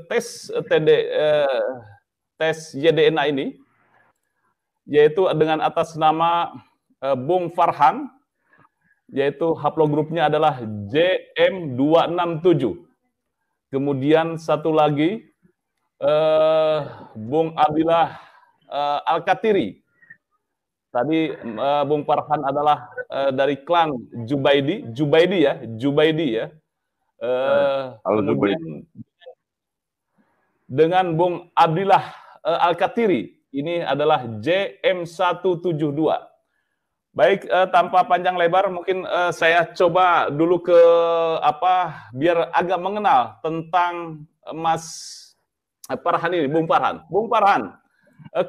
tes tes YDNA ini, yaitu dengan atas nama Bung Farhan, yaitu haplogrupnya adalah JM267. Kemudian satu lagi Bung Abdillah Al-Katiri. Tadi Bung Farhan adalah dari klan Jubaidi ya. Kemudian dengan Bung Abdillah Al-Katiri, ini adalah JM172. Baik, tanpa panjang lebar, mungkin saya coba dulu ke biar agak mengenal tentang Mas Farhan ini, Bung Farhan. Bung Farhan,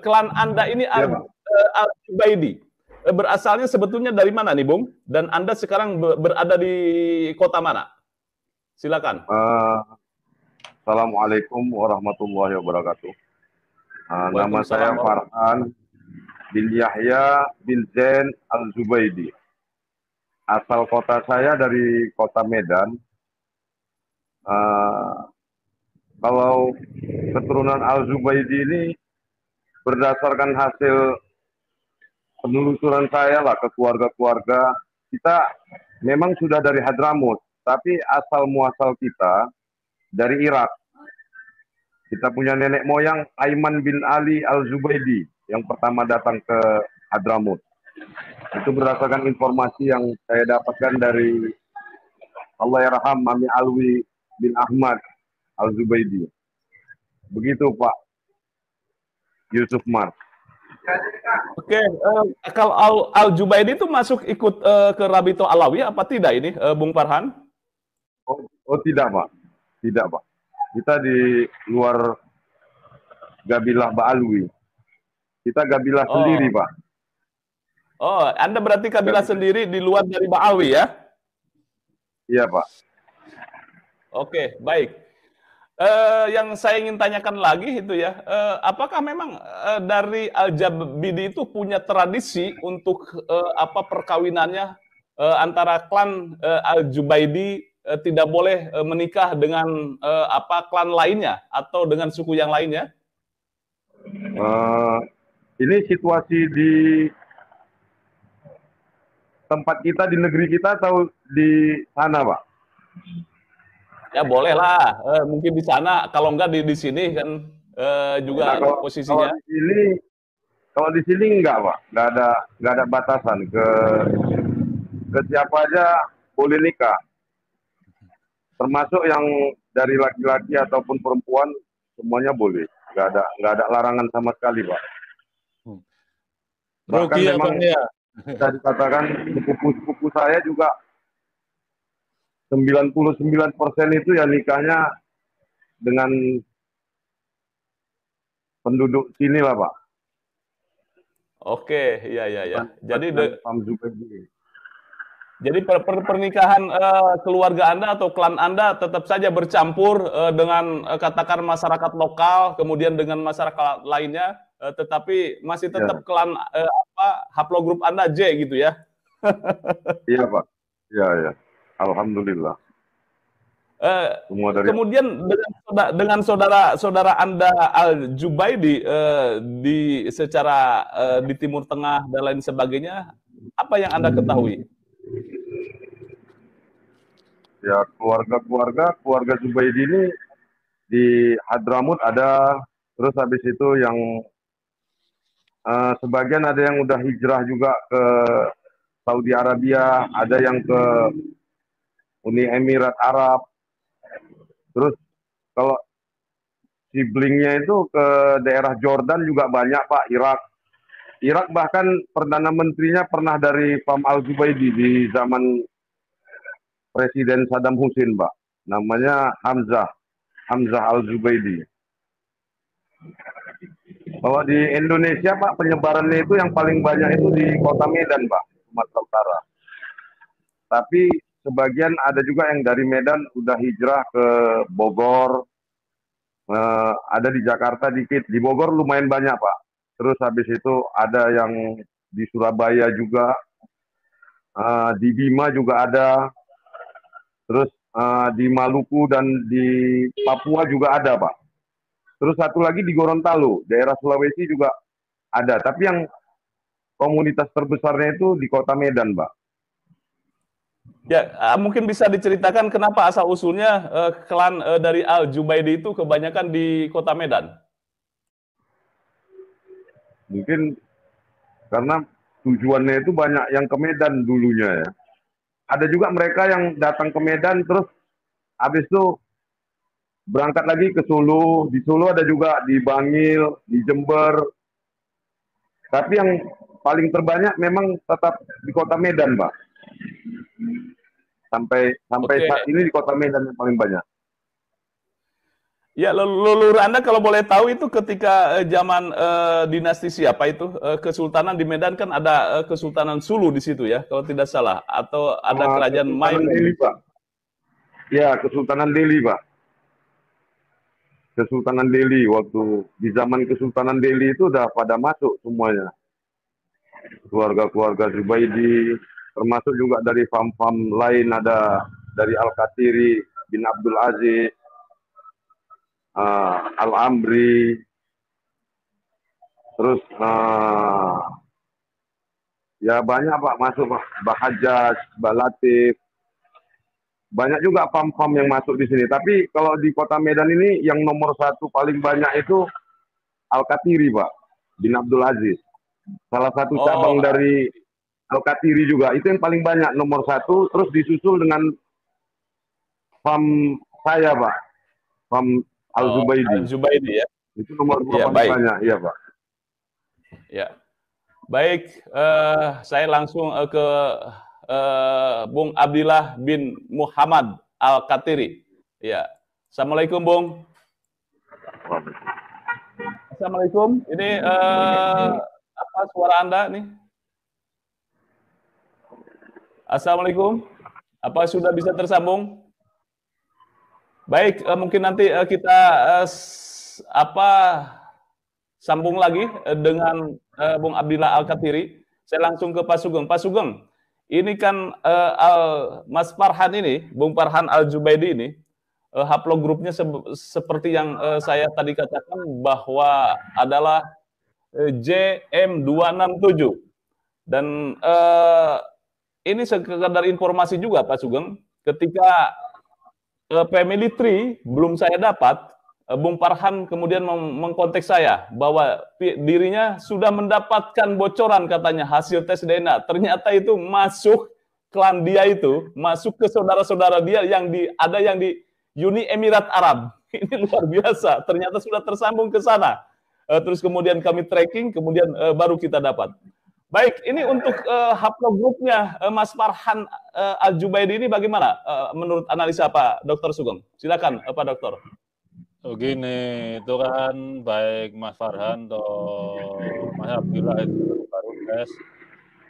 klan Anda ini Al-Jubaidi. Berasalnya sebetulnya dari mana nih, Bung? Dan Anda sekarang berada di kota mana? Silakan. Assalamualaikum warahmatullahi wabarakatuh. Nama saya Farhan bin Yahya bin Zain Al-Zubaidi. Asal kota saya dari kota Medan. Kalau keturunan Al-Zubaidi ini berdasarkan hasil penelusuran saya lah ke keluarga-keluarga, kita memang sudah dari Hadramut, tapi asal muasal kita dari Irak. Kita punya nenek moyang Aiman bin Ali Al-Zubaidi yang pertama datang ke Hadramut. Itu berdasarkan informasi yang saya dapatkan dari Allahyarham Mami Alwi bin Ahmad Al-Zubaidi. Begitu Pak Yusuf Mar. Oke, kalau Al-Zubaidi itu masuk ikut ke Rabito Alawi apa tidak ini, Bung Farhan? Oh tidak Pak, tidak Pak. Kita di luar Gabilah Ba'alwi. Kita Gabilah sendiri, Pak. Oh, Anda berarti Gabilah sendiri di luar dari Ba'alwi ya? Iya, Pak. Oke, baik. Yang saya ingin tanyakan lagi itu ya, apakah memang dari Al-Zubaidi itu punya tradisi untuk perkawinannya antara klan Al-Zubaidi tidak boleh menikah dengan klan lainnya atau dengan suku yang lainnya? Ini situasi di tempat kita, di negeri kita atau di sana, Pak? Ya boleh lah, mungkin di sana, kalau enggak di sini kan juga posisinya. Kalau di sini enggak, Pak, nggak ada batasan ke siapa aja boleh nikah, termasuk yang dari laki-laki ataupun perempuan semuanya boleh, nggak ada larangan sama sekali, Pak. Bahkan memang bisa dikatakan sepupu saya juga 99% itu ya nikahnya dengan penduduk sini lah, Pak. Oke, iya. Jadi pernikahan keluarga Anda atau klan Anda tetap saja bercampur dengan katakan masyarakat lokal, kemudian dengan masyarakat lainnya, tetapi masih tetap klan haplogrup Anda J gitu ya? Iya, Pak. Iya. Alhamdulillah. Kemudian dengan saudara Anda Al-Zubaidi secara di Timur Tengah dan lain sebagainya, apa yang Anda ketahui? Ya, keluarga Zubaidi ini di Hadramut ada, terus habis itu yang sebagian ada yang udah hijrah juga ke Saudi Arabia, ada yang ke Uni Emirat Arab. Terus kalau siblingnya itu ke daerah Jordan juga banyak, Pak, Irak bahkan Perdana Menterinya pernah dari Pam Al-Zubaidi di zaman Presiden Saddam Hussein, Pak. Namanya Hamzah Al-Zubaidi. Kalau di Indonesia, Pak, penyebarannya itu yang paling banyak itu di kota Medan, Pak, Sumatera Utara. Tapi sebagian ada juga yang dari Medan udah hijrah ke Bogor, ada di Jakarta dikit, di Bogor lumayan banyak, Pak. Terus habis itu ada yang di Surabaya juga, di Bima juga ada, terus di Maluku dan di Papua juga ada, Pak. Terus satu lagi di Gorontalo, daerah Sulawesi juga ada. Tapi yang komunitas terbesarnya itu di kota Medan, Pak. Ya, mungkin bisa diceritakan kenapa asal-usulnya klan dari Al-Jubaidi itu kebanyakan di kota Medan? Mungkin karena tujuannya itu banyak yang ke Medan dulunya ya. Ada juga mereka yang datang ke Medan terus habis itu berangkat lagi ke Solo. Di Solo ada juga di Bangil, di Jember. Tapi yang paling terbanyak memang tetap di kota Medan, Pak. Sampai Oke. saat ini di kota Medan yang paling banyak. Ya, leluhur Anda kalau boleh tahu itu ketika zaman dinasti siapa itu? Kesultanan di Medan kan ada Kesultanan Sulu di situ ya, kalau tidak salah. Atau ada kerajaan Kesultanan Maimun. Delhi, Pak. Ya, Kesultanan Delhi, Pak. Kesultanan Delhi, waktu di zaman Kesultanan Delhi itu udah pada masuk semuanya. Keluarga-keluarga Zubaidi, termasuk juga dari fam-fam lain, ada dari Al-Qatiri bin Abdul Aziz, Al-Amri, terus ya banyak Pak masuk, Pak. Bahajaz, Balatif, banyak juga fam-fam yang masuk di sini. Tapi kalau di kota Medan ini yang nomor satu paling banyak itu Al-Qatiri, Pak, bin Abdul Aziz. Salah satu Oh, cabang dari Al-Qatiri juga. Itu yang paling banyak, nomor satu. Terus disusul dengan fam saya, Pak. Fam Al-Zubaidi. Al-Jubaidi ya. Itu nomor dua Ya, paling baik. banyak, iya Pak. Ya. Baik, saya langsung ke Bung Abdillah bin Muhammad Al-Qatiri. Ya. Assalamualaikum, Bung. Assalamualaikum. Ini apa suara Anda nih? Assalamualaikum. Apa sudah bisa tersambung? Baik, mungkin nanti kita apa sambung lagi dengan Bung Abdillah Al-Qatiri. Saya langsung ke Pak Sugeng. Pak Sugeng, ini kan Mas Farhan ini, Bung Farhan Al-Jubaidi ini, haplogrupnya seperti yang saya tadi katakan bahwa adalah JM267. Dan ini sekedar informasi juga Pak Sugeng, ketika family tree belum saya dapat, Bung Farhan kemudian mengkontak saya bahwa dirinya sudah mendapatkan bocoran katanya hasil tes DNA. Ternyata itu masuk klan dia itu, masuk ke saudara-saudara dia yang ada yang di Uni Emirat Arab. Ini luar biasa. Ternyata sudah tersambung ke sana. Terus kemudian kami tracking, kemudian baru kita dapat. Baik, ini untuk haplogrupnya Mas Farhan Al-Jubaidi ini bagaimana menurut analisa Pak Dr. Sugeng? Silakan Pak Dokter. Oh gini, itu kan baik Mas Farhan atau Mas Abdillah itu baru tes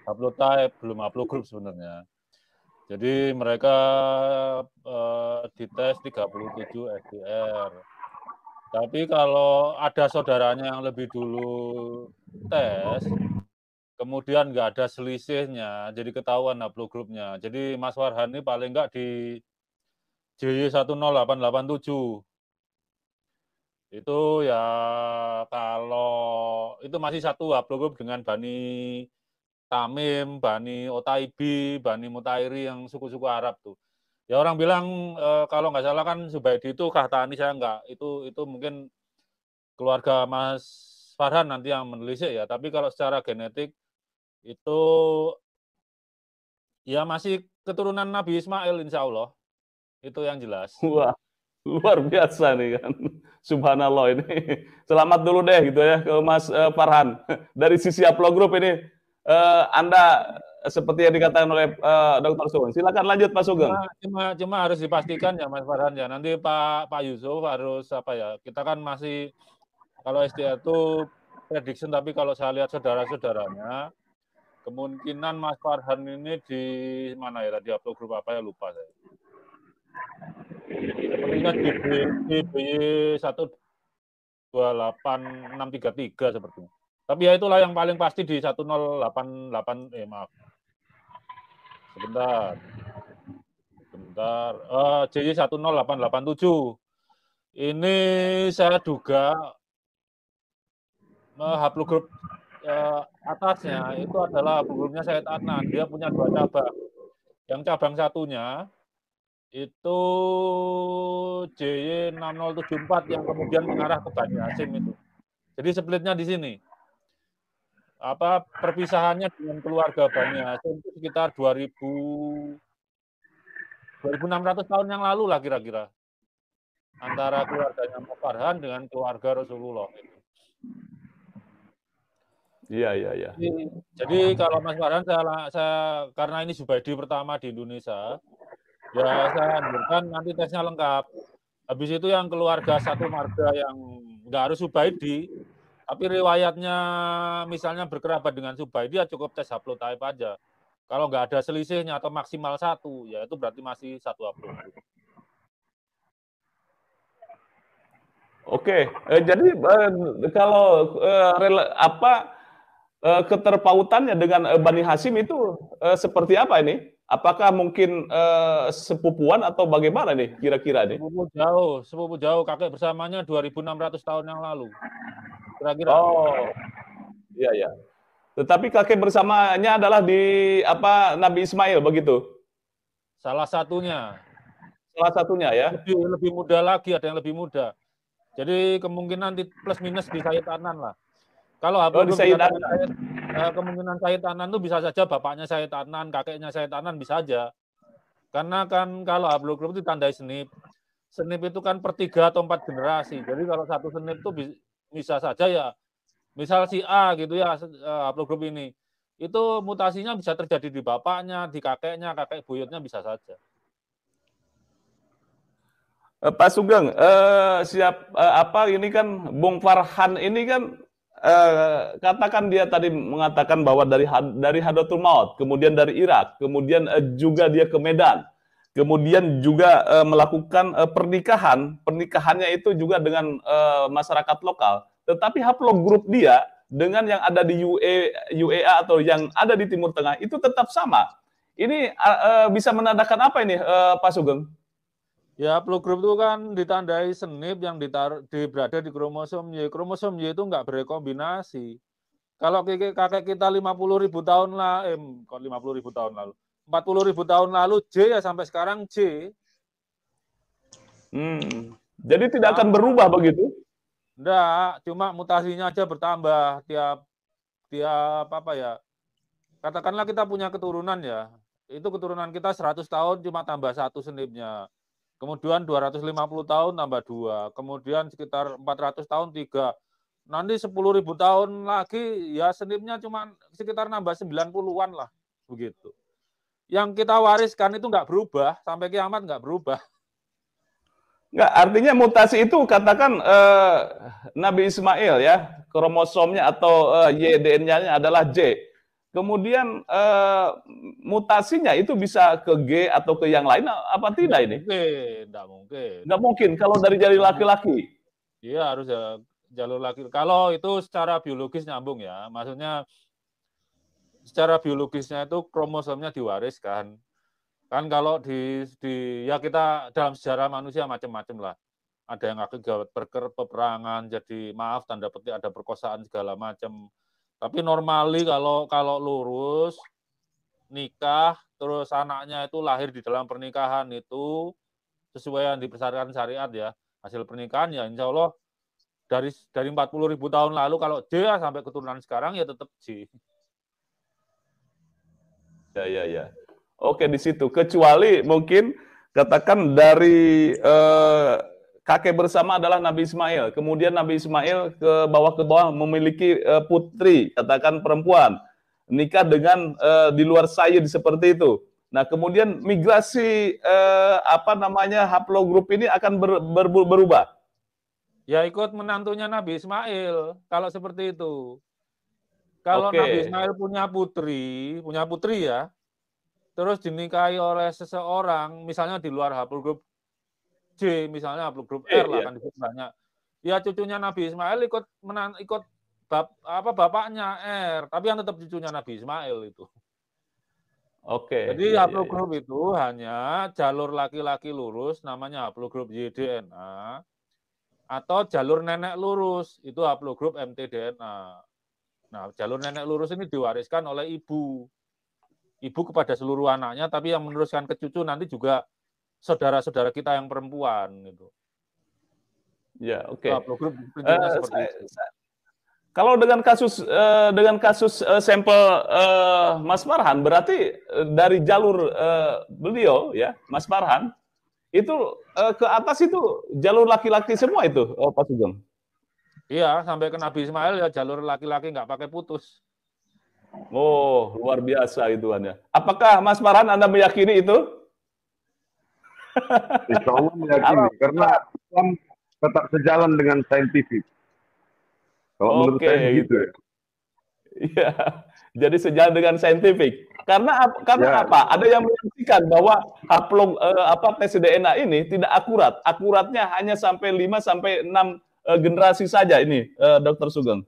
haplotype, belum haplogrup sebenarnya. Jadi mereka dites 37 SDR. Tapi kalau ada saudaranya yang lebih dulu tes, kemudian nggak ada selisihnya, jadi ketahuan haplogrupnya. Jadi Mas Farhan ini paling nggak di JY10887. Itu ya kalau itu masih satu haplogrup dengan Bani Tamim, Bani Otaibi, Bani Mutairi yang suku-suku Arab tuh. Ya orang bilang kalau nggak salah kan Zubaidi itu Qahtani, saya nggak. Itu mungkin keluarga Mas Farhan nanti yang menelisik ya. Tapi kalau secara genetik itu ya masih keturunan Nabi Ismail insya Allah. Itu yang jelas. Wah, luar biasa nih kan. Subhanallah ini. Selamat dulu deh gitu ya ke Mas Farhan. Dari sisi haplogrup ini Anda seperti yang dikatakan oleh Dr. Sugeng. Silakan lanjut Pak Sugeng. Cuma harus dipastikan ya Mas Farhan ya. Nanti Pak Yusuf harus apa ya? Kita kan masih kalau SDR itu prediction, tapi kalau saya lihat saudara-saudaranya kemungkinan Mas Farhan ini di mana ya tadi haplogrup apa ya lupa saya. Sepertinya di B12863 sepertinya. Tapi ya itulah yang paling pasti di 1088 maaf. Sebentar. JY10887. Ini saya duga haplogrup atasnya itu adalah haplogrupnya Said Adnan. Dia punya 2 cabang. Yang cabang satunya itu JY6074 yang kemudian mengarah ke Bani Hasyim itu. Jadi splitnya di sini. Perpisahannya dengan keluarga Bani Hasyim itu sekitar 2600 tahun yang lalu lah kira-kira. Antara keluarganya Mas Farhan dengan keluarga Rasulullah. Iya. Jadi kalau Mas Farhan saya karena ini Zubaidi pertama di Indonesia, ya saya anjurkan nanti tesnya lengkap. Habis itu yang keluarga satu marga yang nggak harus Zubaidi, tapi riwayatnya misalnya berkerabat dengan Zubaidi ya cukup tes haplotype aja. Kalau nggak ada selisihnya atau maksimal 1, ya itu berarti masih 1 haplogrup. Oke, jadi kalau keterpautannya dengan Bani Hasyim itu seperti apa ini? Apakah mungkin sepupuan atau bagaimana nih kira-kira nih? Sepupu jauh, kakek bersamanya 2600 tahun yang lalu. Kira-kira. Oh, iya. Tetapi kakek bersamanya adalah di Nabi Ismail begitu? Salah satunya. Salah satunya ya? Lebih muda lagi, ada yang lebih muda. Jadi kemungkinan plus minus di Said Adnan lah. Kalau haplogrup kemungkinan Said Adnan itu bisa saja bapaknya Said Adnan, kakeknya Said Adnan bisa aja. Karena kan kalau haplogrup itu ditandai senip. Senip itu kan per 3 atau 4 generasi. Jadi kalau satu senip itu bisa saja ya, misal si A gitu ya, haplogrup ini. Itu mutasinya bisa terjadi di bapaknya, di kakeknya, kakek buyutnya bisa saja. Pak Sugeng, ini kan Bung Farhan ini kan katakan dia tadi mengatakan bahwa dari Hadratul Maut, kemudian dari Irak, kemudian juga dia ke Medan, kemudian juga melakukan pernikahannya itu juga dengan masyarakat lokal. Tetapi haplogrup dia dengan yang ada di UEA atau yang ada di Timur Tengah itu tetap sama. Ini bisa menandakan apa ini, Pak Sugeng? Ya, haplogrup itu kan ditandai senip yang berada di kromosom Y. Kromosom Y itu nggak berekombinasi. Kalau kakek kita 50.000 tahun lalu, 50.000 tahun lalu, 40.000 tahun lalu J ya sampai sekarang J. Jadi tidak akan berubah begitu? Enggak, cuma mutasinya aja bertambah tiap katakanlah kita punya keturunan ya. Itu keturunan kita 100 tahun cuma tambah 1 senipnya. Kemudian 250 tahun tambah 2. Kemudian sekitar 400 tahun 3. Nanti 10.000 tahun lagi ya senipnya cuma sekitar nambah 90-an lah. Begitu. Yang kita wariskan itu nggak berubah. Sampai kiamat nggak berubah. Nggak, artinya mutasi itu katakan Nabi Ismail ya, kromosomnya atau YDN-nya adalah J. Kemudian mutasinya itu bisa ke G atau ke yang lain apa tidak ini? Nggak mungkin. Nggak mungkin kalau dari jalur laki-laki. Iya harus ya jalur laki. Kalau itu secara biologis nyambung ya, maksudnya secara biologisnya itu kromosomnya diwariskan. Kan kalau ya kita dalam sejarah manusia macam-macam lah. Ada yang akibat peperangan, jadi maaf tanda petik ada perkosaan segala macam. Tapi normali kalau lurus nikah terus anaknya itu lahir di dalam pernikahan itu sesuai yang dipersyaratkan syariat ya, hasil pernikahan ya insya Allah dari 40.000 tahun lalu kalau J sampai keturunan sekarang ya tetap J. Ya. Oke, di situ kecuali mungkin katakan dari kakek bersama adalah Nabi Ismail. Kemudian Nabi Ismail ke bawah memiliki putri, katakan perempuan. Nikah dengan di luar Sayyid seperti itu. Nah, kemudian migrasi haplogrup ini akan berubah. Ya ikut menantunya Nabi Ismail kalau seperti itu. Kalau Nabi Ismail punya putri ya, terus dinikahi oleh seseorang, misalnya di luar haplogrup J, misalnya haplogrup R lah kan disebut banyak. Ya cucunya Nabi Ismail ikut bapaknya R, tapi yang tetap cucunya Nabi Ismail itu. Jadi haplogrup itu hanya jalur laki-laki lurus, namanya haplogrup YDNA. atau jalur nenek lurus itu haplogrup mtDNA. Nah, jalur nenek lurus ini diwariskan oleh ibu kepada seluruh anaknya, tapi yang meneruskan ke cucu nanti juga saudara-saudara kita yang perempuan gitu. Ya, oke. Haplogrup prinsipnya seperti itu. Kalau dengan kasus sampel Mas Farhan, berarti dari jalur beliau ya, Mas Farhan, itu ke atas itu jalur laki-laki semua itu, Pak Sugeng? Iya, sampai ke Nabi Ismail ya jalur laki-laki nggak pakai putus. Oh, luar biasa itu ya. Apakah Mas Farhan Anda meyakini itu? Insya Allah meyakini, karena Islam tetap sejalan dengan saintifik. Kalau menurut saya begitu ya. Iya, jadi sejalan dengan saintifik. Karena Ya. apa? Ada yang menyaksikan bahwa tes DNA ini tidak akurat. Akuratnya hanya sampai 5 sampai 6 generasi saja ini, Dr. Sugeng.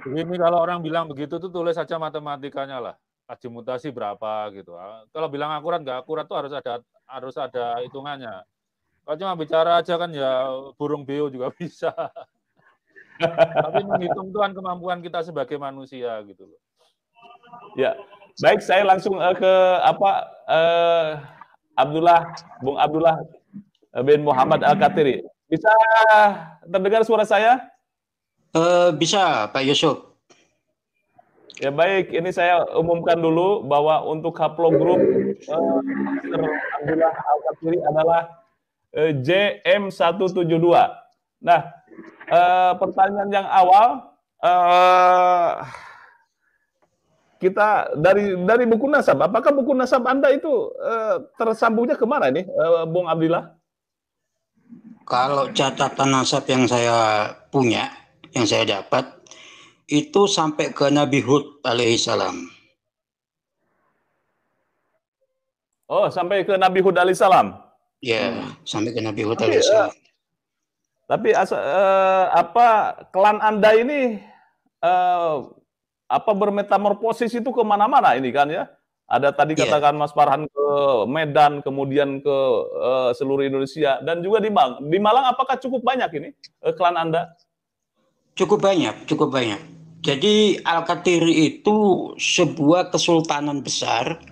Ini kalau orang bilang begitu tuh tulis saja matematikanya lah. Ajimutasi berapa gitu. Kalau bilang akurat nggak akurat tuh harus ada hitungannya. Kalau cuma bicara aja kan ya burung beo juga bisa. Tapi menghitung itu kan kemampuan kita sebagai manusia gitu loh. Ya, baik, saya langsung ke Bung Abdullah bin Muhammad Al-Katiri. Bisa terdengar suara saya? Bisa, Pak Yusuf. Ya baik, ini saya umumkan dulu bahwa untuk haplogrup Master Abdullah Al-Katiri adalah JM172. Nah, pertanyaan yang awal, kita dari buku nasab, apakah buku nasab Anda itu tersambungnya kemana ini, Bung Abdillah? Kalau catatan nasab yang saya punya, yang saya dapat, itu sampai ke Nabi Hud alaihissalam. Oh, sampai ke Nabi Hud alaihissalam? Ya, sampai ke Nabi Hud alaihissalam. Tapi klan Anda ini bermetamorfosis itu kemana-mana ini kan ya? Ada tadi katakan Mas Farhan ke Medan, kemudian ke seluruh Indonesia, dan juga di Malang. Di Malang apakah cukup banyak ini klan Anda? Cukup banyak, cukup banyak. Jadi Al-Katiri itu sebuah kesultanan besar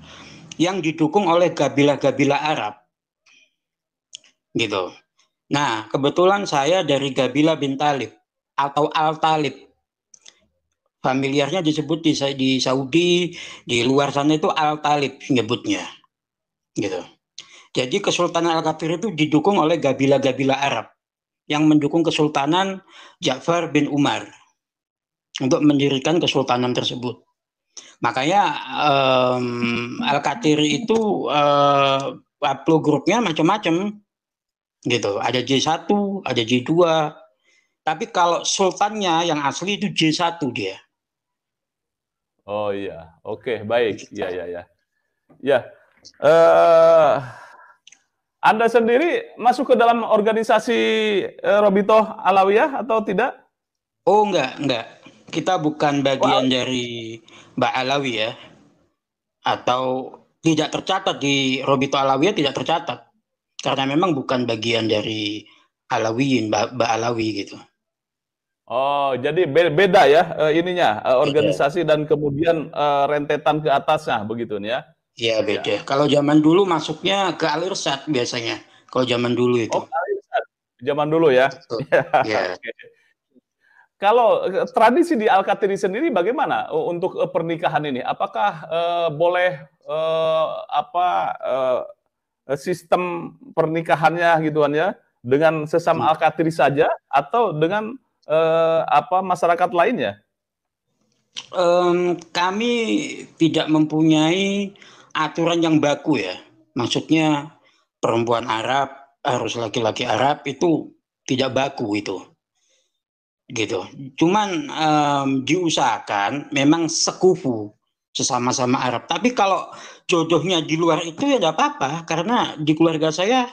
yang didukung oleh kabilah-kabilah Arab. Gitu. Nah, kebetulan saya dari kabilah bin Talib atau Al-Talib. Familiarnya disebut di Saudi, di luar sana itu Al-Talib nyebutnya. Gitu. Jadi Kesultanan Al-Katiri itu didukung oleh kabilah-kabilah Arab yang mendukung Kesultanan Ja'far bin Umar untuk mendirikan kesultanan tersebut. Makanya Al-Katiri itu haplogrupnya macam-macam. Gitu. Ada J1, ada J2. Tapi kalau sultannya yang asli itu J1 dia. Oh iya, oke, baik. Ya. Anda sendiri masuk ke dalam organisasi Robitoh Alawiyah atau tidak? Oh, enggak. Kita bukan bagian dari Ba'alawi ya. Atau tidak tercatat di Robitoh Alawiyah, tidak tercatat. Karena memang bukan bagian dari Alawiyin, Ba'alawi gitu. Oh, jadi beda ya ininya, organisasi dan kemudian rentetan ke atasnya begitu nih ya? Iya, beda. Ya. Kalau zaman dulu masuknya ke Al-Irsyad biasanya. Kalau zaman dulu itu. Oh, Al-Irsyad. Zaman dulu ya? Iya. Okay. Kalau tradisi di Al-Katiri sendiri bagaimana untuk pernikahan ini? Apakah boleh sistem pernikahannya gituan ya dengan sesama Al-Katiri saja atau dengan masyarakat lainnya? Kami tidak mempunyai aturan yang baku ya. Maksudnya perempuan Arab harus laki-laki Arab itu tidak baku itu. Gitu. Cuman diusahakan memang sekufu sesama-sama Arab. Tapi kalau jodohnya di luar itu ya tidak apa-apa, karena di keluarga saya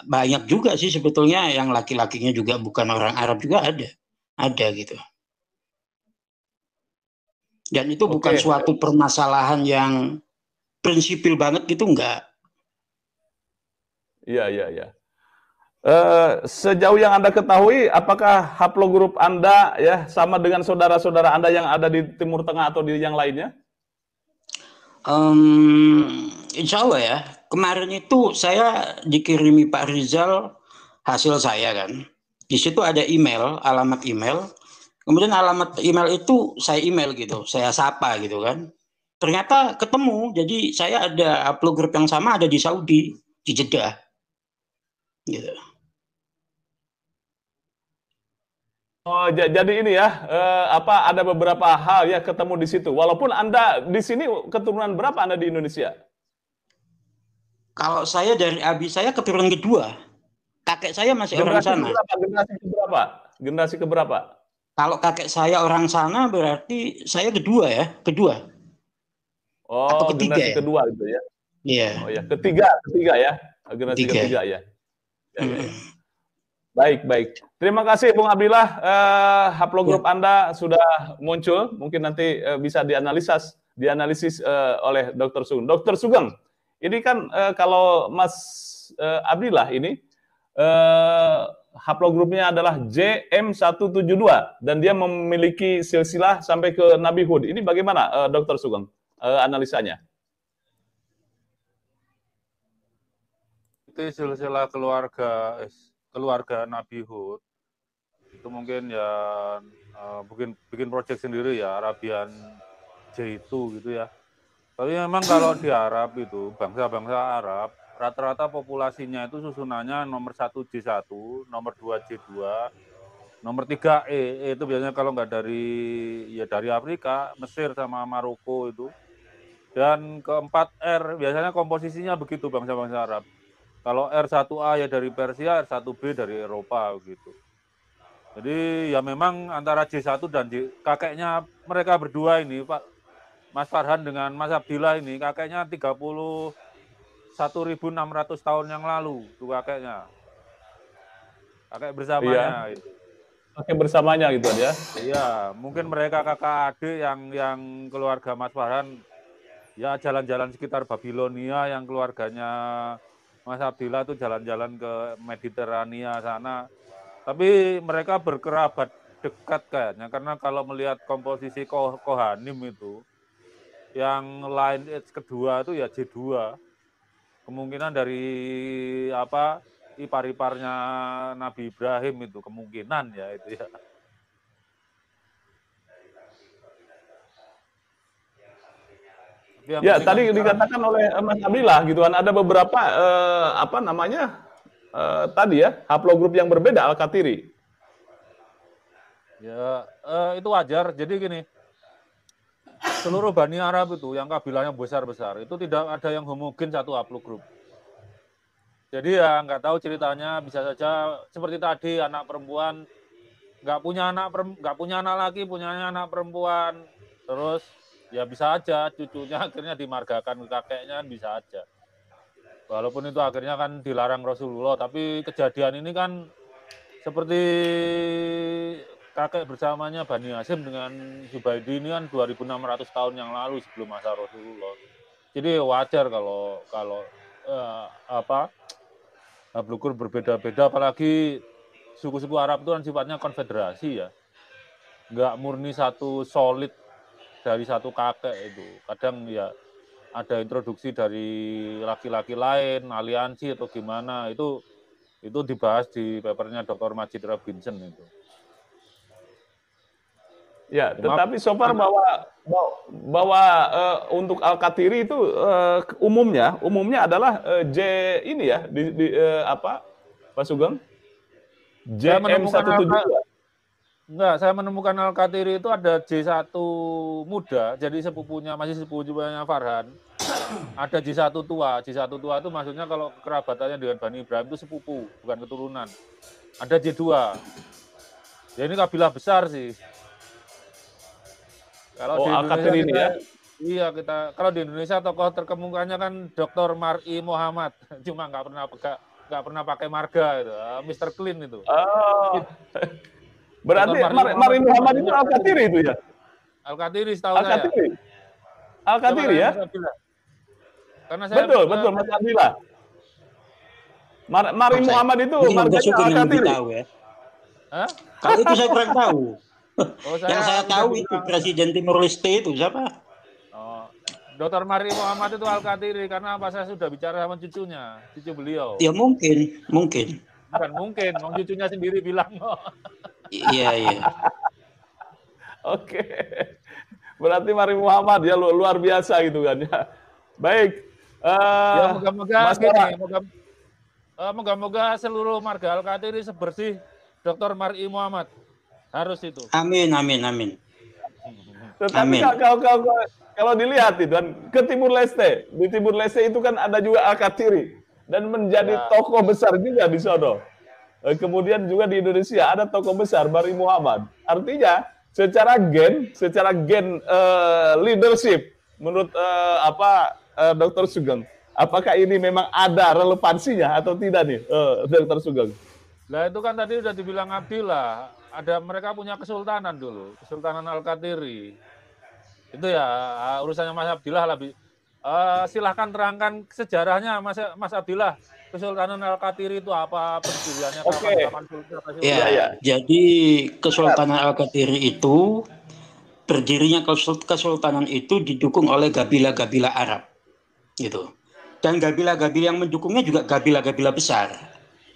banyak juga sih sebetulnya yang laki-lakinya juga bukan orang Arab juga ada gitu. Dan itu bukan suatu permasalahan yang prinsipil banget gitu, enggak. Iya. Sejauh yang Anda ketahui, apakah haplogrup Anda ya sama dengan saudara-saudara Anda yang ada di Timur Tengah atau di yang lainnya? Insya Allah ya. Kemarin itu saya dikirimi Pak Rizal hasil saya kan. Di situ ada email, alamat email. Kemudian alamat email itu saya email gitu, saya sapa gitu kan. Ternyata ketemu. Jadi saya ada haplogrup yang sama ada di Saudi, di Jeddah. Gitu. Oh, jadi ini ya, ada beberapa hal ya ketemu di situ. Walaupun Anda di sini keturunan berapa Anda di Indonesia? Kalau saya dari abi saya keturunan kedua. Kakek saya masih orang Generasi sana. keberapa? Generasi keberapa? Generasi keberapa? Kalau kakek saya orang sana berarti saya kedua ya, kedua. Atau Oh, ketiga generasi ya? kedua gitu ya. Iya. Oh ya, ketiga ya. Generasi Ketiga. ketiga ya. Ya. Baik. Terima kasih Bung Abdillah. Haplogrup Anda sudah muncul. Mungkin nanti bisa dianalisis oleh Dr. Sugeng. Dr. Sugeng, ini kan kalau Mas Abdillah ini haplogrupnya adalah JM172 dan dia memiliki silsilah sampai ke Nabi Hud. Ini bagaimana Dr. Sugeng analisanya? Itu silsilah keluarga Nabi Hud itu mungkin ya bikin project sendiri ya, Arabian J2 gitu ya. Tapi memang kalau di Arab itu bangsa-bangsa Arab rata-rata populasinya itu susunannya nomor 1 J1, nomor 2 J2, nomor 3 E itu biasanya kalau nggak dari Afrika, Mesir sama Maroko itu. Dan keempat R biasanya komposisinya begitu bangsa-bangsa Arab. Kalau R1A ya dari Persia, R1B dari Eropa gitu. Jadi ya memang antara J1 dan kakeknya mereka berdua ini, Pak Mas Farhan dengan Mas Abdillah ini, kakeknya 31.600 tahun yang lalu, itu kakeknya. Kakek bersamanya. Iya. Kakek bersamanya gitu ya. Iya, mungkin mereka kakak adik yang keluarga Mas Farhan, ya jalan-jalan sekitar Babilonia, yang keluarganya Mas Abdillah itu jalan-jalan ke Mediterania sana. Tapi mereka berkerabat dekat kayaknya, karena kalau melihat komposisi Kohanim itu, yang lineage kedua itu ya J2. Kemungkinan dari ipar-iparnya Nabi Ibrahim itu, kemungkinan ya itu ya. Ya, tadi dikatakan oleh Mas Abdillah gitu kan, ada beberapa tadi ya, haplogrup yang berbeda Al-Qatiri. Ya, itu wajar. Jadi gini, seluruh Bani Arab itu yang kabilahnya besar-besar, itu tidak ada yang homogen satu haplogrup. Jadi ya nggak tahu ceritanya, bisa saja seperti tadi anak perempuan nggak punya anak laki, punyanya anak perempuan, terus ya bisa aja cucunya akhirnya dimargakan ke kakeknya, bisa aja. Walaupun itu akhirnya kan dilarang Rasulullah, tapi kejadian ini kan seperti kakek bersamanya Bani Hasyim dengan Zubaidi ini kan 2.600 tahun yang lalu sebelum masa Rasulullah. Jadi wajar kalau haplogrup berbeda-beda, apalagi suku-suku Arab itu kan sifatnya konfederasi ya. Nggak murni satu solid dari satu kakek itu. Kadang ya ada introduksi dari laki-laki lain, aliansi atau gimana, itu dibahas di papernya Dr. Majid Robinson itu. Ya, tetapi so far bahwa untuk Al-Qatiri itu umumnya adalah J ini ya Pak Sugeng? JM172. Enggak, saya menemukan Al-Qatiri itu ada J1 muda, jadi masih sepupunya Farhan. Ada J1 tua. J1 tua itu maksudnya kalau kerabatannya dengan Bani Ibrahim itu sepupu, bukan keturunan. Ada J2. Ya ini kabilah besar sih. Kalau di Indonesia ini ya. Iya, kalau di Indonesia tokoh terkemukannya kan Dr. Mar'i Muhammad, cuma nggak pernah pakai marga itu, Mr. Clean itu. Oh. Berarti Mar'i Muhammad itu Al-Qatiri itu ya? Al-Qatiri setahu saya. Al-Qatiri ya? Karena saya betul Mas Abdillah. Mari Muhammad itu marganya Al-Katiri. Tahu ya. Kalau itu saya kurang tahu. Yang saya tahu itu Presiden Timor Leste itu siapa? Dr. Mari Muhammad itu Al-Katiri karena apa, saya sudah bicara sama cucunya, cucu beliau. Ya mungkin. Bukan mungkin, cucunya sendiri bilang. Iya. Oke. Berarti Mari Muhammad ya luar biasa gitu kan ya. Baik. Ya moga-moga seluruh marga Al-Katiri sebersih Dr. Mari Muhammad. Harus itu. Amin. Tetapi kalau dilihat itu kan ke Timur Leste, di Timur Leste itu kan ada juga Al-Katiri dan menjadi tokoh besar juga di sono. Kemudian juga di Indonesia ada tokoh besar Mari Muhammad. Artinya secara gen leadership menurut Dr. Sugeng, apakah ini memang ada relevansinya atau tidak nih, Dr. Sugeng? Nah itu kan tadi udah dibilang Abdillah, mereka punya kesultanan dulu, Kesultanan Al-Katiri. Itu ya urusannya Mas Abdillah lebih. Silahkan terangkan sejarahnya Mas Abdillah. Kesultanan Al-Katiri itu apa, pendiriannya kapan? Ya, jadi Kesultanan Al-Katiri itu berdirinya kesultanan itu didukung oleh kabilah-kabilah Arab, gitu. Dan kabilah-kabilah yang mendukungnya juga kabilah-kabilah besar,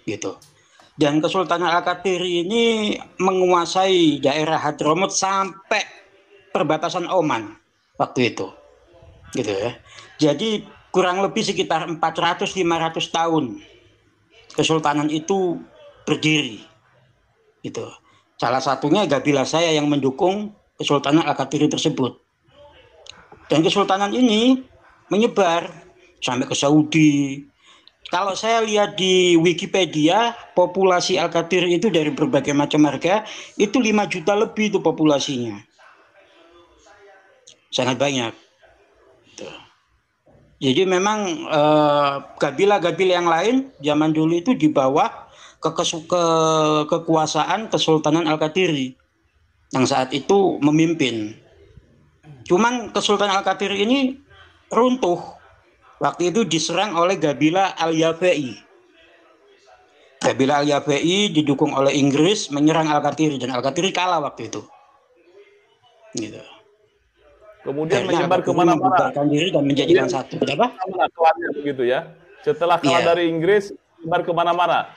gitu. Dan Kesultanan Al-Katiri ini menguasai daerah Hadramut sampai perbatasan Oman waktu itu, gitu ya. Jadi kurang lebih sekitar 400-500 tahun Kesultanan itu berdiri, gitu. Salah satunya kabilah saya yang mendukung Kesultanan Al-Katiri tersebut. Dan Kesultanan ini menyebar sampai ke Saudi. Kalau saya lihat di Wikipedia, populasi Al-Katiri itu dari berbagai macam marga, itu 5 juta lebih itu populasinya. Sangat banyak. Jadi memang kabilah-kabilah yang lain zaman dulu itu di bawah kekuasaan Kesultanan Al-Katiri yang saat itu memimpin. Cuman Kesultanan Al-Katiri ini runtuh. Waktu itu diserang oleh kabilah Al-Yafei. Kabilah Al-Yafei didukung oleh Inggris menyerang Al-Katiri dan Al-Katiri kalah waktu itu. Gitu. Kemudian menyebar kemana-mana. Diri dan menjadikan satu. Apa? Begitu ya. Setelah kalah dari Inggris, menyebar kemana-mana.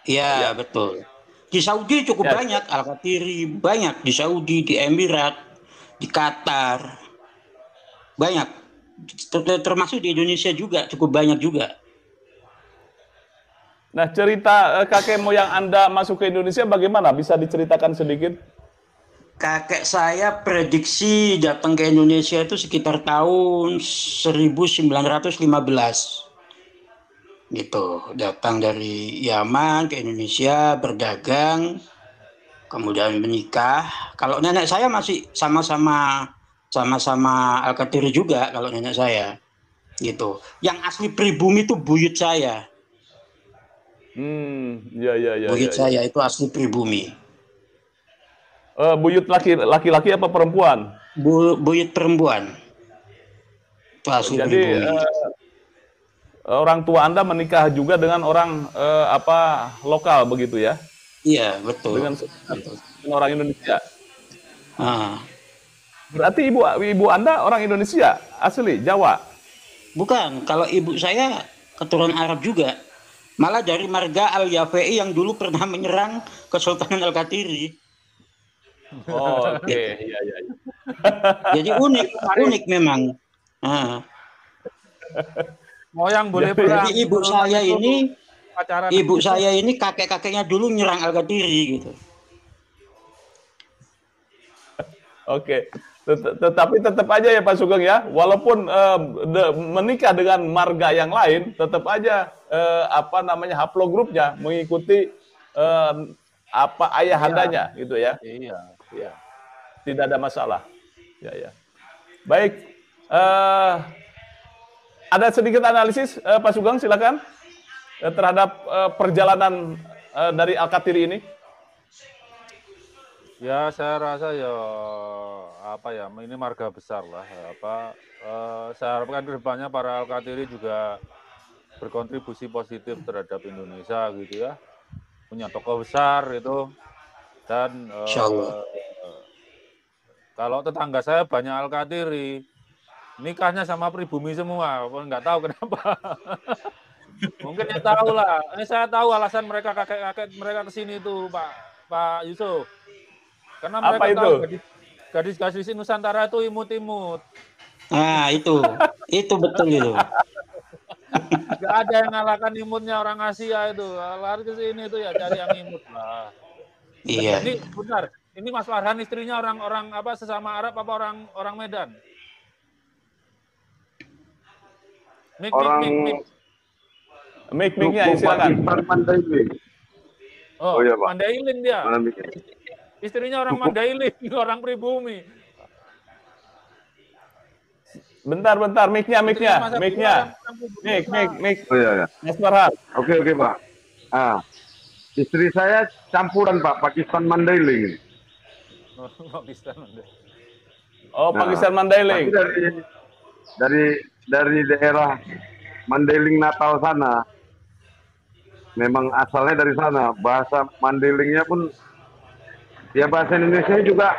Iya, betul. Di Saudi cukup banyak Al-Katiri, banyak di Saudi, di Emirat, di Qatar, banyak. Termasuk di Indonesia juga cukup banyak juga. Nah, cerita kakek moyang Anda masuk ke Indonesia bagaimana? Bisa diceritakan sedikit? Kakek saya prediksi datang ke Indonesia itu sekitar tahun 1915. Gitu, datang dari Yaman ke Indonesia berdagang, kemudian menikah. Kalau nenek saya masih sama-sama Al-Katiri juga kalau nenek saya, gitu. Yang asli pribumi itu buyut saya. Buyut saya itu asli pribumi. Buyut laki-laki apa perempuan? Buyut perempuan. Itu asli pribumi. Orang tua Anda menikah juga dengan orang lokal begitu ya? Iya, betul. Dengan orang Indonesia. Berarti ibu Anda orang Indonesia asli Jawa? Bukan, kalau ibu saya keturunan Arab juga. Malah dari marga Al-Yafei yang dulu pernah menyerang Kesultanan Al-Katiri. Oke. Iya. Jadi unik memang. Moyang boleh perang. Jadi ibu saya ini kakek-kakeknya dulu nyerang Al-Katiri gitu. Oke. Tetapi tetap aja ya Pak Sugeng ya, walaupun menikah dengan marga yang lain, tetap aja haplogrupnya mengikuti ayahandanya gitu ya. Iya. Tidak ada masalah. Ya. Baik. Ada sedikit analisis Pak Sugeng silakan terhadap perjalanan dari Al-Katiri ini. Ya saya rasa ini marga besar lah. Saya harapkan kedepannya para Al-Katiri juga berkontribusi positif terhadap Indonesia gitu ya, punya tokoh besar itu, dan Insya Allah. kalau tetangga saya banyak Al-Qadiri, nikahnya sama pribumi semua, nggak tahu kenapa. Mungkin ya tahu lah, saya tahu alasan mereka kakek-kakek mereka kesini tuh Pak Yusuf, karena Apa mereka itu? tahu gadis-gadis Nusantara itu imut-imut. Nah, itu betul itu. Gak ada yang ngalahkan imutnya orang Asia itu. Lari ke sini itu ya cari yang imut lah. Iya. Ini benar. Ini Mas Farhan istrinya orang apa, sesama Arab apa orang Medan? Orang Mic-nya suku silakan. Pakistan Mandailing. Oh iya, Pak. Mandailing dia. Mana mic-nya? Istrinya orang Mandailing, orang pribumi. Bentar, mic-nya. Mic. Oh iya. Mas Farhan. Oke, Pak. Istri saya campuran, Pak, Pakistan Mandailing. Oh, Pakistan Mandailing. Oh, Pakistan Mandailing. Tapi dari daerah Mandailing Natal sana. Memang asalnya dari sana. Bahasa Mandailingnya pun ya bahasa Indonesia juga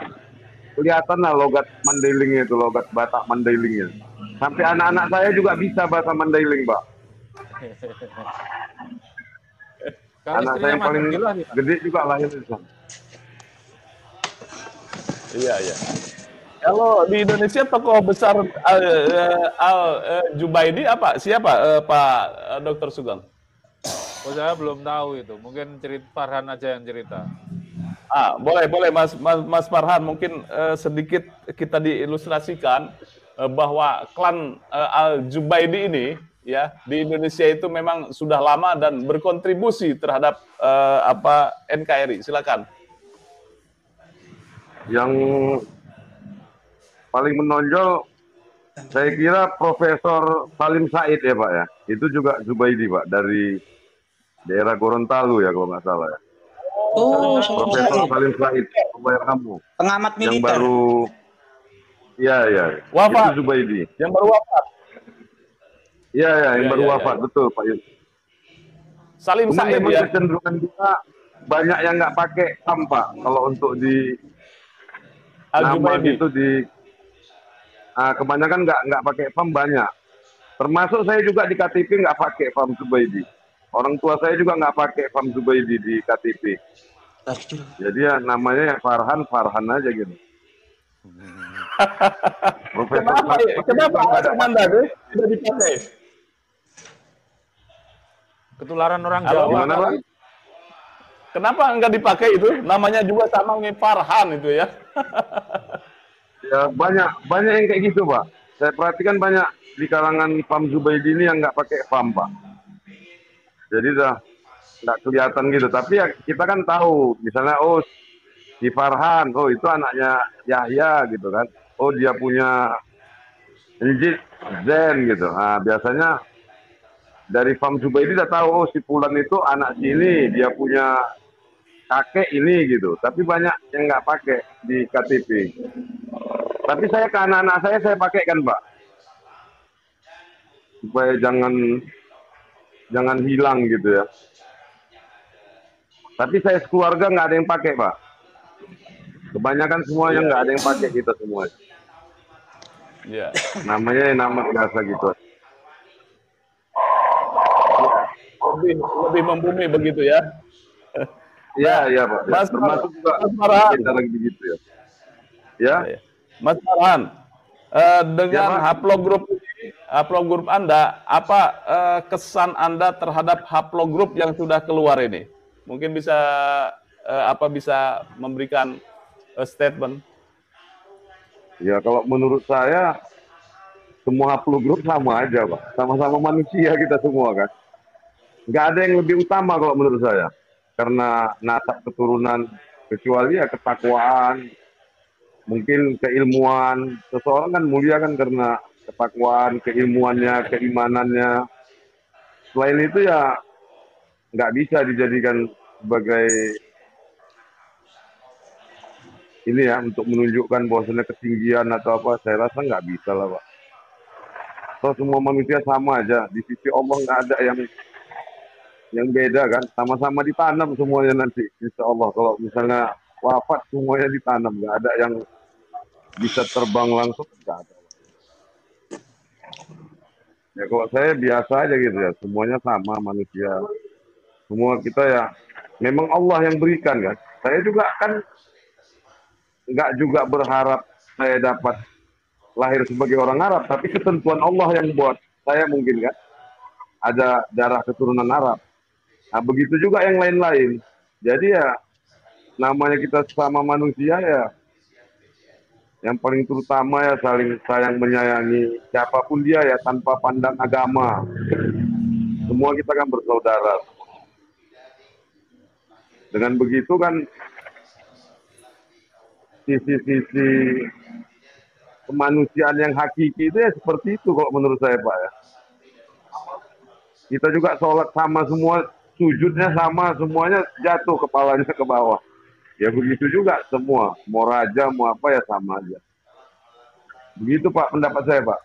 kelihatan lah logat Mandailingnya itu, logat Batak Mandailingnya. Sampai anak-anak saya juga bisa bahasa Mandailing, Pak. Anak saya yang paling gede juga lahir di sana. Iya. Kalau di Indonesia tokoh besar Al-Jubaidi apa? Siapa Pak Dr. Sugeng? Oh, saya belum tahu itu. Mungkin Farhan aja yang cerita. Boleh Mas Farhan, mungkin sedikit kita diilustrasikan bahwa klan Al-Jubaidi ini ya di Indonesia itu memang sudah lama dan berkontribusi terhadap NKRI. Silakan. Yang paling menonjol saya kira Profesor Salim Said ya, Pak ya. Itu juga Zubaidi, Pak, dari daerah Gorontalo ya kalau nggak salah ya. Oh, Profesor Salim Said, kamu. Pengamat militer. Yang baru, iya. Wafat. Itu Zubaidi. Yang baru wafat. Iya, yang baru wafat, betul Pak Yus. Salim Said ya. Kecenderungan kita banyak yang nggak pakai PAM, Pak. Kalau untuk di nama itu kebanyakan nggak pakai PAM banyak. Termasuk saya juga di KTP nggak pakai PAM Zubaidi. Orang tua saya juga nggak pakai PAM Zubaidi di KTP. Jadi ya namanya Farhan aja gitu. Kenapa Anda tidak dipakai? Ketularan orang Jawa. Gimana, Pak? Kenapa enggak dipakai itu? Namanya juga sama nih Farhan itu ya. Ya banyak yang kayak gitu, Pak. Saya perhatikan banyak di kalangan PAM Zubaidi ini yang nggak pakai PAM, Pak. Jadi udah nggak kelihatan gitu. Tapi ya kita kan tahu, misalnya si Farhan, itu anaknya Yahya gitu kan. Oh dia punya Njit Zen gitu. Nah biasanya dari PAM Zubaidi udah tahu si Fulan itu anak sini, dia punya kakek ini gitu. Tapi banyak yang nggak pakai di KTP. Tapi saya ke anak-anak saya pakai kan, Pak. Supaya jangan hilang gitu ya. Tapi saya sekeluarga nggak ada yang pakai, Pak. Kebanyakan semuanya nggak ada yang pakai, kita semua. Iya. Namanya nama biasa gitu. Lebih membumi begitu ya. Iya, Pak. Mas termasuk juga Farhan. kita lagi begitu ya. Ya. Mas Farhan, dengan haplogroup Anda, apa kesan Anda terhadap haplogroup yang sudah keluar ini? Mungkin bisa bisa memberikan statement. Ya kalau menurut saya semua haplogroup sama aja, Pak. Sama-sama manusia kita semua kan. Nggak ada yang lebih utama kalau menurut saya. Karena nasab keturunan, kecuali ya ketakwaan, mungkin keilmuan. Seseorang kan mulia kan karena ketakwaan, keilmuannya, keimanannya. Selain itu ya nggak bisa dijadikan sebagai ini ya untuk menunjukkan bahwasanya ketinggian atau apa. Saya rasa nggak bisa lah, Pak. Atau semua manusia sama aja. Di sisi Allah nggak ada yang beda kan. Sama-sama ditanam semuanya nanti. Insya Allah kalau misalnya wafat semuanya ditanam. Nggak ada yang bisa terbang langsung. Nggak ada. Ya kalau saya biasa aja gitu ya. Semuanya sama manusia. Semua kita ya. Memang Allah yang berikan kan. Saya juga kan nggak juga berharap saya dapat lahir sebagai orang Arab, tapi ketentuan Allah yang buat saya mungkin kan ada darah keturunan Arab. Nah begitu juga yang lain-lain. Jadi ya namanya kita sesama manusia ya, yang paling terutama ya saling sayang menyayangi siapapun dia ya tanpa pandang agama. Semua kita kan bersaudara. Dengan begitu kan sisi-sisi kemanusiaan yang hakiki itu ya seperti itu kalau menurut saya Pak ya. Kita juga sholat sama semua, sujudnya sama, semuanya jatuh kepalanya ke bawah. Ya begitu juga semua, mau raja mau apa ya sama aja. Begitu Pak pendapat saya Pak.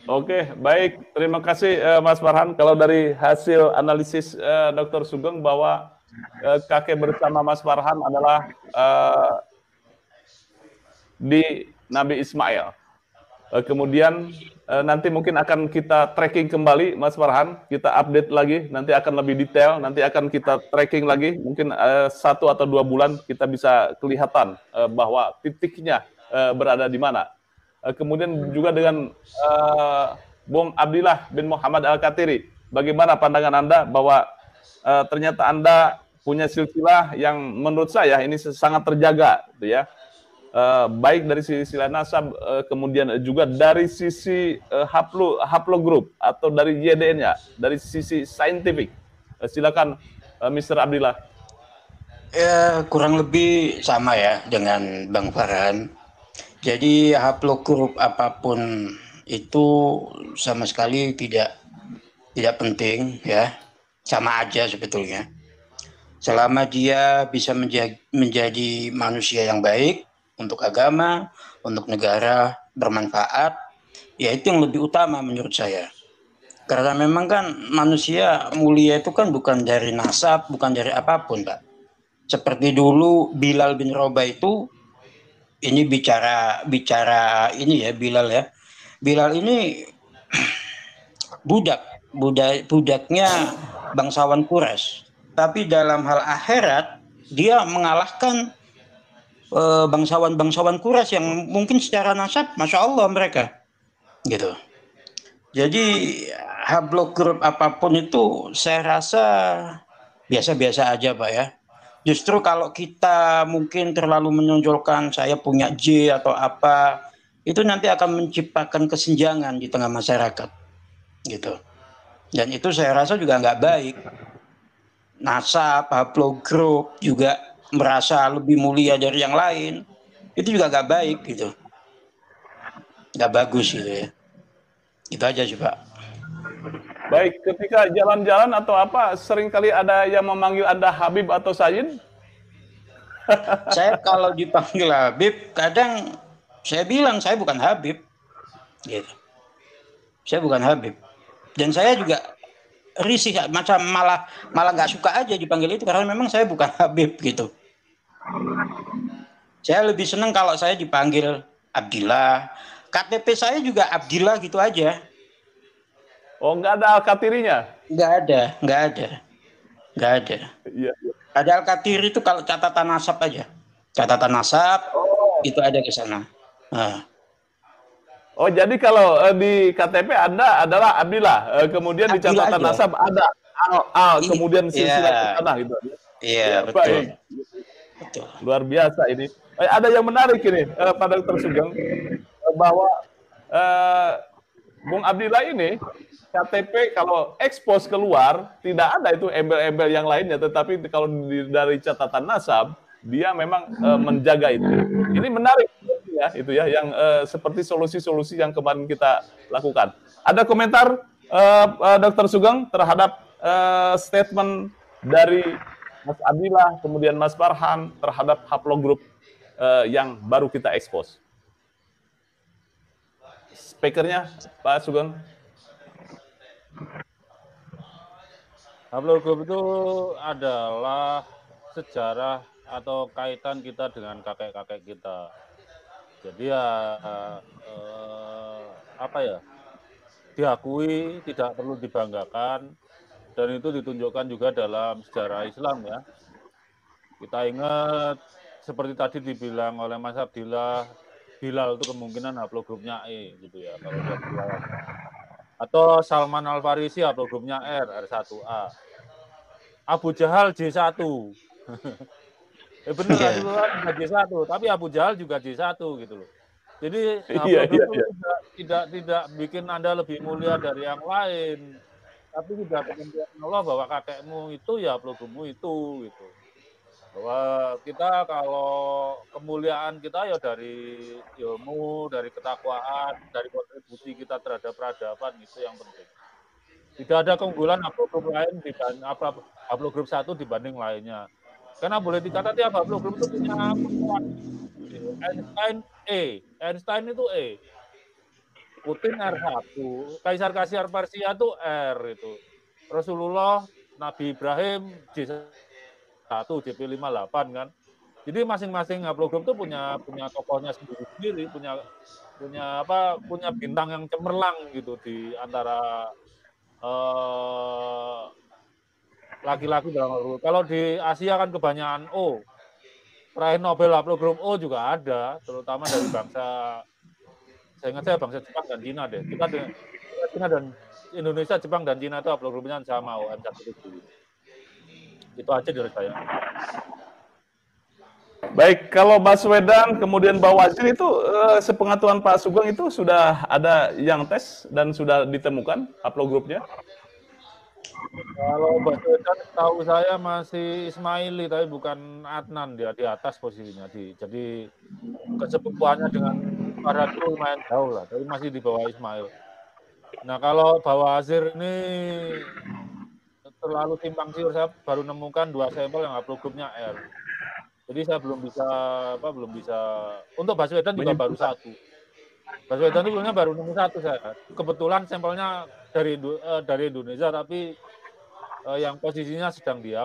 Oke, baik. Terima kasih Mas Farhan. Kalau dari hasil analisis Dr. Sugeng bahwa kakek bersama Mas Farhan adalah di Nabi Ismail. Kemudian nanti mungkin akan kita tracking kembali, Mas Farhan. Kita update lagi, nanti akan lebih detail. Nanti akan kita tracking lagi. Mungkin 1 atau 2 bulan kita bisa kelihatan bahwa titiknya berada di mana. Kemudian juga dengan Bung Abdillah bin Muhammad Al-Katiri. Bagaimana pandangan Anda bahwa ternyata Anda punya silsilah yang menurut saya ini sangat terjaga, gitu ya. Baik dari sisi silsilah nasab, kemudian juga dari sisi haplogroup atau dari YDN-nya, dari sisi saintifik. Silakan Mr. Abdillah. Ya, kurang lebih sama ya dengan Bang Farhan. Jadi haplogroup apapun itu sama sekali tidak penting ya, sama aja sebetulnya. Selama dia bisa menjadi manusia yang baik untuk agama, untuk negara, bermanfaat, ya itu yang lebih utama menurut saya. Karena memang kan manusia mulia itu kan bukan dari nasab, bukan dari apapun, Pak. Seperti dulu Bilal bin Rabah itu, ini bicara ini ya Bilal ya. Bilal ini budaknya bangsawan Quraisy. Tapi dalam hal akhirat dia mengalahkan bangsawan Quraisy yang mungkin secara nasab Masya Allah mereka gitu. Jadi haplogroup apapun itu saya rasa biasa-biasa aja Pak ya. Justru kalau kita mungkin terlalu menonjolkan saya punya J atau apa, itu nanti akan menciptakan kesenjangan di tengah masyarakat gitu. Dan itu saya rasa juga nggak baik. Nasab, haplogroup juga merasa lebih mulia dari yang lain, itu juga gak baik gitu, gak bagus gitu ya. Itu aja sih Pak. Baik, ketika jalan-jalan atau apa, seringkali ada yang memanggil Anda Habib atau Sayyid? Saya kalau dipanggil Habib, kadang saya bilang saya bukan Habib gitu. Saya bukan Habib. Dan saya juga risih, macam malah nggak suka aja dipanggil itu karena memang saya bukan Habib gitu. Saya lebih senang kalau saya dipanggil Abdillah. KTP saya juga Abdillah gitu aja. Oh, nggak ada Al-Katirinya? Nggak ada. Iya. Ada Al-Katiri itu kalau catatan nasab aja. Catatan nasab itu ada ke sana. Nah. Oh, jadi kalau di KTP Anda adalah Abdillah, kemudian di catatan nasab ada Al, kemudian silsilah ke sana gitu. Iya, betul. Betul. Luar biasa ini. Ada yang menarik ini pada Dr. Sugeng bahwa Bung Abdillah ini KTP kalau ekspos keluar tidak ada itu embel-embel yang lainnya, tetapi kalau dari catatan nasab dia memang menjaga itu. Ini menarik ya, itu ya yang seperti solusi-solusi yang kemarin kita lakukan. Ada komentar Dr. Sugeng terhadap statement dari Mas Abdillah, kemudian Mas Farhan terhadap haplogroup yang baru kita ekspos? speakernya, Pak Sugeng. Haplogrup itu adalah sejarah atau kaitan kita dengan kakek-kakek kita. Jadi ya apa ya? Diakui, tidak perlu dibanggakan, dan itu ditunjukkan juga dalam sejarah Islam ya. Kita ingat seperti tadi dibilang oleh Mas Abdillah, Bilal itu kemungkinan haplogrupnya E gitu ya kalau dia Bilal. Atau Salman Al Farisi haplogrupnya R1A. Abu Jahal J1. Bener Rasulullah juga J1, tapi Abu Jahal juga J1 gitu loh. Jadi haplogrup itu tidak bikin Anda lebih mulia dari yang lain, tapi juga kemudian Allah bahwa kakekmu itu ya haplogrupmu itu gitu. Bahwa kita kalau kemuliaan kita ya dari ilmu, dari ketakwaan, dari kontribusi kita terhadap peradaban itu yang penting. Tidak ada keunggulan haplogrup lain dibanding haplogrup satu dibanding lainnya. Karena boleh dikata tiap haplogrup itu punya Einstein itu E. Putin R1, Kaisar Persia itu R itu. Rasulullah, Nabi Ibrahim J1, JP58 kan. Jadi masing-masing haplogrup itu punya tokohnya sendiri-sendiri, punya bintang yang cemerlang gitu di antara laki-laki dalam haplogrup. Kalau di Asia kan kebanyakan O. Peraih Nobel haplogrup O juga ada, terutama dari bangsa, saya ingat saya bangsa Jepang dan Cina deh. Kita Cina dan Indonesia, Jepang dan Cina itu haplogrupnya sama OM17. Itu aja dari saya. Baik, kalau Baswedan kemudian Bawazir itu sepengetahuan Pak Sugeng itu sudah ada yang tes dan sudah ditemukan haplogrupnya? Kalau Baswedan tahu saya masih Ismaili, tapi bukan Adnan, dia di atas posisinya. Jadi kesepupuannya dengan Farhad itu lumayan jauh lah, tapi masih di bawah Ismail. Nah kalau Bawazir ini terlalu simpang siur, saya baru nemukan 2 sampel yang haplogrupnya R. Jadi saya belum bisa. Untuk Baswedan juga baru 1. Baswedan itu baru nemu 1 saya. Kebetulan sampelnya dari Indonesia, tapi yang posisinya sedang diam.